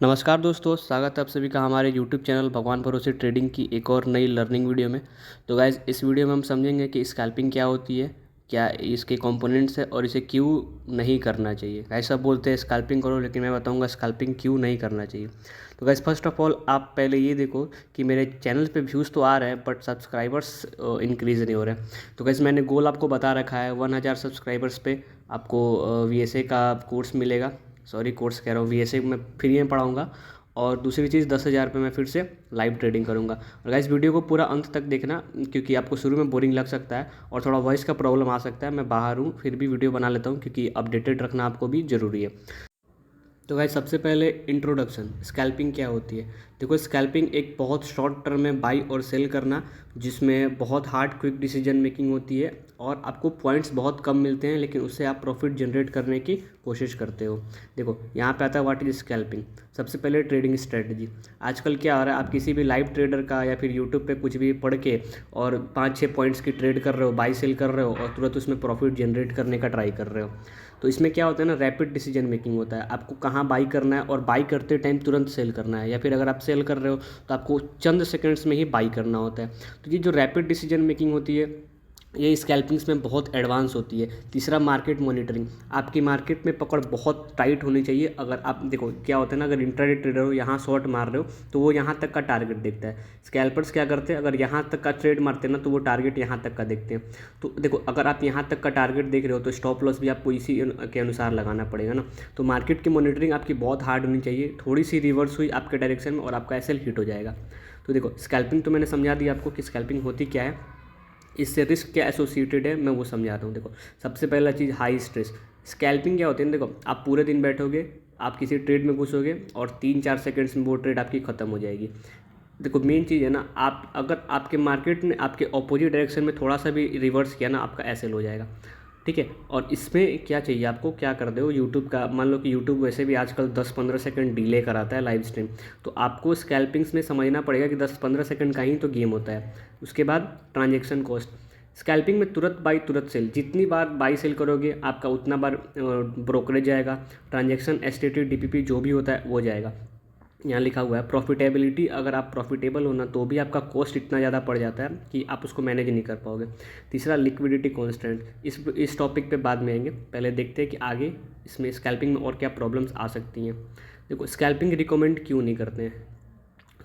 नमस्कार दोस्तों, स्वागत है आप सभी का हमारे यूट्यूब चैनल भगवान भरोसे ट्रेडिंग की एक और नई लर्निंग वीडियो में। तो गाइज़, इस वीडियो में हम समझेंगे कि स्कैल्पिंग क्या होती है, क्या इसके कंपोनेंट्स है और इसे क्यों नहीं करना चाहिए। गाइज़, सब बोलते हैं स्कैल्पिंग करो, लेकिन मैं बताऊंगा स्कैल्पिंग क्यों नहीं करना चाहिए। तो गाइज़, फर्स्ट ऑफ ऑल आप पहले ये देखो कि मेरे चैनल पे व्यूज़ तो आ रहे हैं बट सब्सक्राइबर्स इंक्रीज़ नहीं हो रहे हैं। तो गाइज़, मैंने गोल आपको बता रखा है 1000 सब्सक्राइबर्स पे आपको VSA का कोर्स मिलेगा। सॉरी, कोर्स कह रहा हूँ, VSA मैं फ्री में पढ़ाऊँगा। और दूसरी चीज़ 10,000 पे मैं फिर से लाइव ट्रेडिंग करूँगा। और गाइस, वीडियो को पूरा अंत तक देखना, क्योंकि आपको शुरू में बोरिंग लग सकता है और थोड़ा वॉइस का प्रॉब्लम आ सकता है। मैं बाहर हूँ फिर भी वीडियो बना लेता हूँ, क्योंकि अपडेटेड रखना आपको भी ज़रूरी है। तो गाइस, सबसे पहले इंट्रोडक्शन, स्कैल्पिंग क्या होती है। देखो, स्कैल्पिंग एक बहुत शॉर्ट टर्म में बाई और सेल करना, जिसमें बहुत हार्ड क्विक डिसीजन मेकिंग होती है और आपको पॉइंट्स बहुत कम मिलते हैं, लेकिन उससे आप प्रॉफिट जनरेट करने की कोशिश करते हो। देखो, यहाँ पे आता है व्हाट इज स्कैल्पिंग। सबसे पहले ट्रेडिंग स्ट्रेटजी। आजकल क्या हो रहा है, आप किसी भी लाइव ट्रेडर का या फिर यूट्यूब पे कुछ भी पढ़ के और 5-6 पॉइंट्स की ट्रेड कर रहे हो, बाई सेल कर रहे हो और तुरंत उसमें प्रॉफिट जनरेट करने का ट्राई कर रहे हो। तो इसमें क्या होता है ना, रैपिड डिसीजन मेकिंग होता है। आपको कहाँ बाई करना है और बाई करते टाइम तुरंत सेल करना है, या फिर अगर आप सेल कर रहे हो तो आपको चंद सेकंड्स में ही बाई करना होता है। तो ये जो रैपिड डिसीजन मेकिंग होती है, ये स्कैल्पिंग्स में बहुत एडवांस होती है। तीसरा, मार्केट मॉनिटरिंग। आपकी मार्केट में पकड़ बहुत टाइट होनी चाहिए। अगर आप देखो क्या होता है ना, अगर इंट्राडे ट्रेडर हो, यहाँ शॉर्ट मार रहे हो तो वो यहाँ तक का टारगेट देखता है। स्कैल्पर्स क्या करते हैं, अगर यहाँ तक का ट्रेड मारते हैं ना तो वो टारगेट यहाँ तक का देखते हैं। तो देखो, अगर आप यहाँ तक का टारगेट देख रहे हो तो स्टॉप लॉस भी आपको इसी के अनुसार लगाना पड़ेगा ना। तो मार्केट की मॉनिटरिंग आपकी बहुत हार्ड होनी चाहिए। थोड़ी सी रिवर्स हुई आपके डायरेक्शन में और आपका एसएल हिट हो जाएगा। तो देखो, स्कैल्पिंग तो मैंने समझा दिया आपको कि स्कैल्पिंग होती क्या है, इससे रिस्क क्या एसोसिएटेड है, मैं वो समझाता हूँ। देखो, सबसे पहला चीज़ हाई स्ट्रेस। स्कैल्पिंग क्या होती है ना, देखो, आप पूरे दिन बैठोगे, आप किसी ट्रेड में घुसोगे और 3-4 सेकंड्स में वो ट्रेड आपकी ख़त्म हो जाएगी। देखो, मेन चीज़ है ना, आप अगर आपके मार्केट ने आपके ऑपोजिट डायरेक्शन में थोड़ा सा भी रिवर्स किया ना, आपका एसएल हो जाएगा। ठीक है। और इसमें क्या चाहिए आपको, क्या कर दो यूट्यूब का, मान लो कि यूट्यूब वैसे भी आजकल 10-15 सेकंड डिले कराता है लाइव स्ट्रीम। तो आपको स्कैल्पिंग्स में समझना पड़ेगा कि 10-15 सेकंड का ही तो गेम होता है। उसके बाद ट्रांजेक्शन कॉस्ट। स्कैल्पिंग में तुरंत बाई तुरंत सेल, जितनी बार बाई सेल करोगे आपका उतना बार ब्रोकरेज जाएगा। ट्रांजेक्शन एसटीटी डीपीपी जो भी होता है वो जाएगा। यहाँ लिखा हुआ है प्रॉफिटेबिलिटी। अगर आप प्रॉफिटेबल होना तो भी आपका कॉस्ट इतना ज़्यादा पड़ जाता है कि आप उसको मैनेज नहीं कर पाओगे। तीसरा, लिक्विडिटी कॉन्स्टेंट। इस टॉपिक पे बाद में आएंगे, पहले देखते हैं कि आगे इसमें स्कैल्पिंग में और क्या प्रॉब्लम्स आ सकती हैं। देखो, स्कैल्पिंग रिकमेंड क्यों नहीं करते हैं।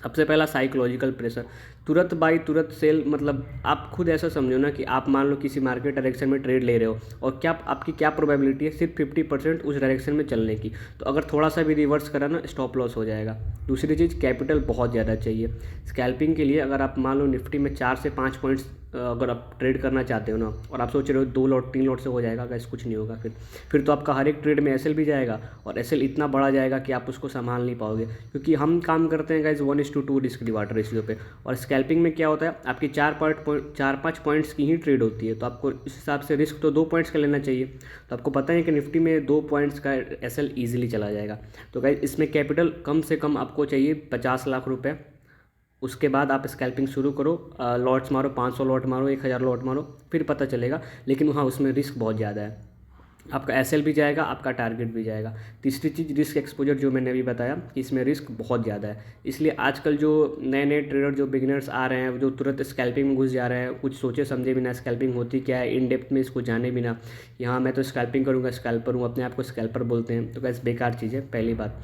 सबसे पहला, साइकोलॉजिकल प्रेशर। तुरंत बाई तुरंत सेल, मतलब आप खुद ऐसा समझो ना कि आप मान लो किसी मार्केट डायरेक्शन में ट्रेड ले रहे हो और क्या आपकी क्या प्रोबेबिलिटी है, सिर्फ 50% उस डायरेक्शन में चलने की। तो अगर थोड़ा सा भी रिवर्स करा ना, स्टॉप लॉस हो जाएगा। दूसरी चीज़, कैपिटल बहुत ज़्यादा चाहिए स्कैल्पिंग के लिए। अगर आप मान लो निफ्टी में 4 से 5 पॉइंट्स अगर आप ट्रेड करना चाहते हो ना, और आप सोच रहे हो 2 लॉट 3 लॉट से हो जाएगा, गैस कुछ नहीं होगा। फिर तो आपका हर एक ट्रेड में एसएल भी जाएगा और एसएल इतना बड़ा जाएगा कि आप उसको संभाल नहीं पाओगे, क्योंकि हम काम करते हैं गाइज 1:2 रिस्क डिवाइडर रेशियो पे। और स्कैल्पिंग में क्या होता है, आपकी 4-5 पॉइंट्स की ही ट्रेड होती है, तो आपको इस हिसाब से रिस्क तो 2 पॉइंट्स का लेना चाहिए। तो आपको पता है कि निफ्टी में 2 पॉइंट्स का एसएल ईजिली चला जाएगा। तो गाइज, इसमें कैपिटल कम से कम आपको चाहिए 50 लाख रुपये। उसके बाद आप स्कैल्पिंग शुरू करो, लॉट्स मारो, 500 लॉट मारो, 1000 लॉट मारो, फिर पता चलेगा। लेकिन हाँ, उसमें रिस्क बहुत ज़्यादा है। आपका एसएल भी जाएगा, आपका टारगेट भी जाएगा। तीसरी चीज़, रिस्क एक्सपोजर, जो मैंने अभी बताया कि इसमें रिस्क बहुत ज़्यादा है। इसलिए आजकल जो नए नए ट्रेडर, जो बिगिनर्स आ रहे हैं, जो तुरंत स्कैल्पिंग में घुस जा रहे हैं, कुछ सोचे समझे बिना, स्कैल्पिंग होती क्या है इन डेप्थ में इसको जाने बिना, यहाँ मैं तो स्कैल्पिंग करूँगा, स्कैल्पर हूँ, अपने आप को स्कैल्पर बोलते हैं, तो कैसे बेकार चीज़ है, पहली बात।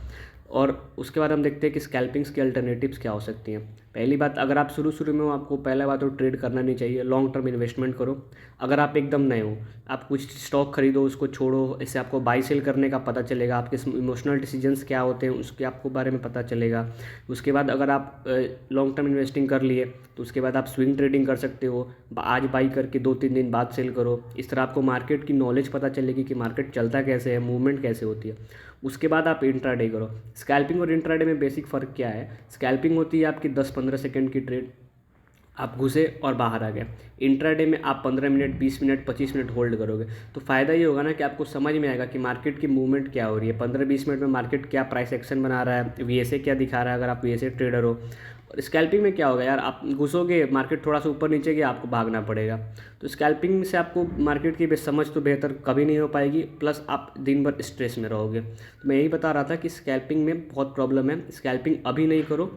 और उसके बाद हम देखते हैं कि स्कैल्पिंग्स की अल्टरनेटिव्स क्या हो सकती हैं। पहली बात, अगर आप शुरू में हो, आपको पहला बात तो ट्रेड करना नहीं चाहिए, लॉन्ग टर्म इन्वेस्टमेंट करो। अगर आप एकदम नए हो, आप कुछ स्टॉक खरीदो, उसको छोड़ो, इससे आपको बाई सेल करने का पता चलेगा, आपके इमोशनल डिसीजंस क्या होते हैं उसके आपको बारे में पता चलेगा। उसके बाद अगर आप लॉन्ग टर्म इन्वेस्टिंग कर लिए तो उसके बाद आप स्विंग ट्रेडिंग कर सकते हो, आज बाई करके 2-3 दिन बाद सेल करो। इस तरह आपको मार्केट की नॉलेज पता चलेगी कि मार्केट चलता कैसे है, मूवमेंट कैसे होती है। उसके बाद आप इंट्राडे करो। स्कैल्पिंग और इंट्राडे में बेसिक फ़र्क क्या है, स्कैल्पिंग होती है आपकी 10-15 सेकंड की ट्रेड, आप घुसे और बाहर आ गए। इंट्राडे में आप 15 मिनट, 20 मिनट, 25 मिनट होल्ड करोगे तो फ़ायदा ये होगा ना कि आपको समझ में आएगा कि मार्केट की मूवमेंट क्या हो रही है, 15-20 मिनट में मार्केट क्या प्राइस एक्शन बना रहा है, वीएसए क्या दिखा रहा है अगर आप वीएसए ट्रेडर हो। और स्कैल्पिंग में क्या होगा यार, आप घुसोगे, मार्केट थोड़ा सा ऊपर नीचे गया, आपको भागना पड़ेगा। तो स्कैल्पिंग से आपको मार्केट की समझ तो बेहतर कभी नहीं हो पाएगी, प्लस आप दिन भर स्ट्रेस में रहोगे। तो मैं यही बता रहा था कि स्कैल्पिंग में बहुत प्रॉब्लम है। स्कैल्पिंग अभी नहीं करो,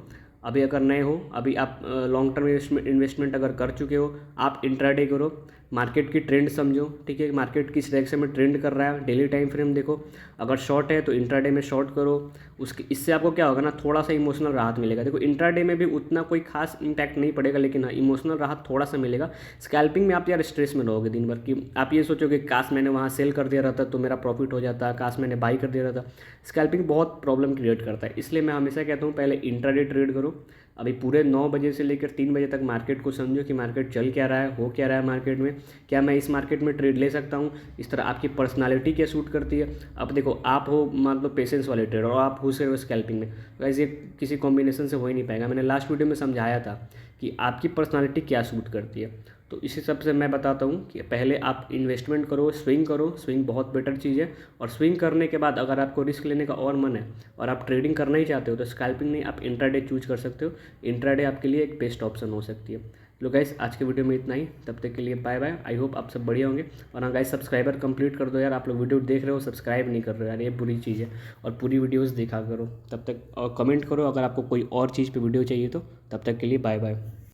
अभी अगर नए हो, अभी आप लॉन्ग टर्म इन्वेस्टमेंट अगर कर चुके हो, आप इंट्राडे करो, मार्केट की ट्रेंड समझो, ठीक है, मार्केट किस डायरेक्शन में ट्रेंड कर रहा है, डेली टाइम फ्रेम देखो। अगर शॉर्ट है तो इंट्राडे में शॉर्ट करो। उसके इससे आपको क्या होगा ना, थोड़ा सा इमोशनल राहत मिलेगा। देखो इंट्राडे में भी उतना कोई खास इंपैक्ट नहीं पड़ेगा, लेकिन हाँ इमोशनल राहत थोड़ा सा मिलेगा। स्कैल्पिंग में आप यार स्ट्रेस में रहोगे दिन भर, कि आप ये सोचोगे काश मैंने वहाँ सेल कर दिया रहता तो मेरा प्रॉफिट हो जाता, काश मैंने बाई कर दिया रहता। स्कैल्पिंग बहुत प्रॉब्लम क्रिएट करता है, इसलिए मैं हमेशा कहता हूँ पहले इंट्राडे ट्रेड करो। अभी पूरे 9 बजे से लेकर 3 बजे तक मार्केट को समझो कि मार्केट चल क्या रहा है, हो क्या रहा है मार्केट में, क्या मैं इस मार्केट में ट्रेड ले सकता हूँ, इस तरह आपकी पर्सनालिटी क्या सूट करती है। अब देखो आप हो मान लो पेशेंस वाले ट्रेडर और आप घुस रहे हो स्कैल्पिंग में, वैसे किसी कॉम्बिनेशन से हो ही नहीं पाएगा। मैंने लास्ट वीडियो में समझाया था कि आपकी पर्सनालिटी क्या सूट करती है। तो इसी सब से मैं बताता हूँ कि पहले आप इन्वेस्टमेंट करो, स्विंग करो, स्विंग बहुत बेटर चीज़ है। और स्विंग करने के बाद अगर आपको रिस्क लेने का और मन है और आप ट्रेडिंग करना ही चाहते हो तो स्कैल्पिंग नहीं, आप इंट्राडे चूज कर सकते हो। इंट्राडे आपके लिए एक बेस्ट ऑप्शन हो सकती है। लो गाइस, आज के वीडियो में इतना ही, तब तक के लिए बाय बाय। आई होप आप सब बढ़िया होंगे। और हाँ गाइस, सब्सक्राइबर कंप्लीट कर दो यार, आप लोग वीडियो देख रहे हो सब्सक्राइब नहीं कर रहे हो यार, ये बुरी चीज़ है। और पूरी वीडियोज़ देखा करो तब तक, और कमेंट करो अगर आपको कोई और चीज़ पे वीडियो चाहिए तो। तब तक के लिए बाय बाय।